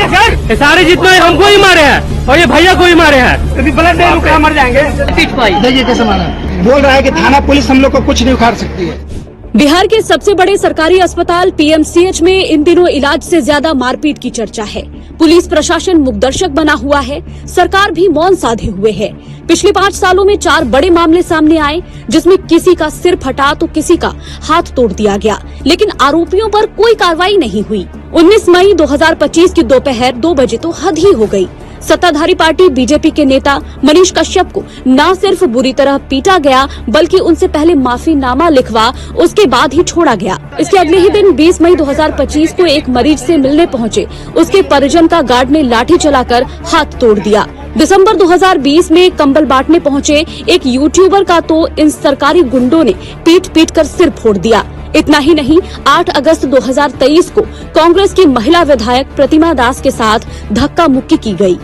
ये सारे जितने हमको ही मारे हैं और ये भैया को ही मारे हैं। कभी ब्लड दे रुका मर जाएंगे। देखिए कैसे मारा, बोल रहा है कि थाना पुलिस हम लोग को कुछ नहीं उखाड़ सकती है। बिहार के सबसे बड़े सरकारी अस्पताल पीएमसीएच में इन दिनों इलाज से ज्यादा मारपीट की चर्चा है। पुलिस प्रशासन मूकदर्शक बना हुआ है, सरकार भी मौन साधे हुए है। पिछले 5 सालों में 4 बड़े मामले सामने आए, जिसमें किसी का सिर फटा तो किसी का हाथ तोड़ दिया गया, लेकिन आरोपियों पर कोई कार्रवाई नहीं हुई। 19 मई 2025 की दोपहर 2 बजे तो हद ही हो गई। सत्ताधारी पार्टी बीजेपी के नेता मनीष कश्यप को न सिर्फ बुरी तरह पीटा गया, बल्कि उनसे पहले माफीनामा लिखवा उसके बाद ही छोड़ा गया। इसके अगले ही दिन 20 मई 2025 को एक मरीज से मिलने पहुंचे उसके परिजन का गार्ड ने लाठी चलाकर हाथ तोड़ दिया। दिसंबर 2020 में कंबल बांटने पहुंचे एक यूट्यूबर का तो इन सरकारी गुंडों ने पीट कर सिर फोड़ दिया। इतना ही नहीं, 8 अगस्त 2023 को कांग्रेस की महिला विधायक प्रतिमा दास के साथ धक्का मुक्की की गई।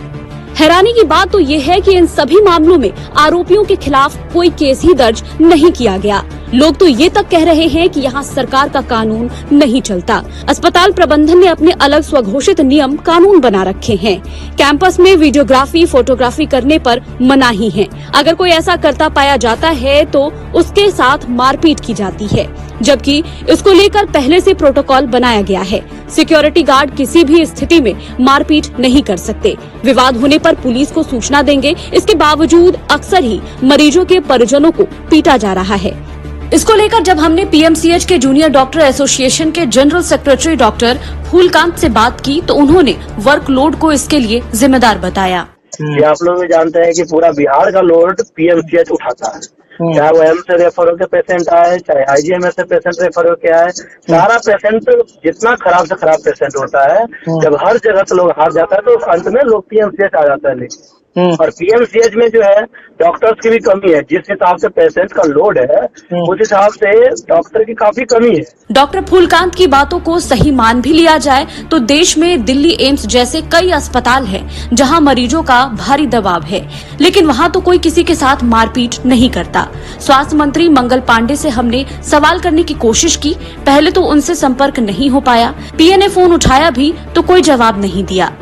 हैरानी की बात तो ये है कि इन सभी मामलों में आरोपियों के खिलाफ कोई केस ही दर्ज नहीं किया गया। लोग तो ये तक कह रहे हैं कि यहाँ सरकार का कानून नहीं चलता। अस्पताल प्रबंधन ने अपने अलग स्वघोषित नियम कानून बना रखे हैं। कैंपस में वीडियोग्राफी, फोटोग्राफी करने पर मनाही है। अगर कोई ऐसा करता पाया जाता है तो उसके साथ मारपीट की जाती है, जबकि इसको लेकर पहले से प्रोटोकॉल बनाया गया है। सिक्योरिटी गार्ड किसी भी स्थिति में मारपीट नहीं कर सकते। विवाद होने पर पुलिस को सूचना देंगे। इसके बावजूद अक्सर ही मरीजों के परिजनों को पीटा जा रहा है। इसको लेकर जब हमने पीएमसीएच के जूनियर डॉक्टर एसोसिएशन के जनरल सेक्रेटरी डॉक्टर फूलकांत से बात की तो उन्होंने वर्कलोड को इसके लिए जिम्मेदार बताया। आप लोग भी जानते हैं कि पूरा बिहार का लोड पीएमसीएच उठाता है, चाहे वो एम्स से रेफर होकर पेशेंट आए, चाहे आईजीएमएस से पेशेंट रेफर होके आए। सारा पेशेंट जितना खराब से खराब पेशेंट होता है, जब हर जगह से लोग हार जाता है तो अंत में लोग पीएमसीएच आ जाता है। और पीएमसीएच में जो है डॉक्टर्स की भी कमी है। जिस हिसाब से पेशेंट का लोड है उस हिसाब से डॉक्टर की काफी कमी है। डॉक्टर फूलकांत की बातों को सही मान भी लिया जाए तो देश में दिल्ली एम्स जैसे कई अस्पताल हैं जहां मरीजों का भारी दबाव है, लेकिन वहां तो कोई किसी के साथ मारपीट नहीं करता। स्वास्थ्य मंत्री मंगल पांडे से हमने सवाल करने की कोशिश की, पहले तो उनसे संपर्क नहीं हो पाया। पीए ने फोन उठाया भी तो कोई जवाब नहीं दिया।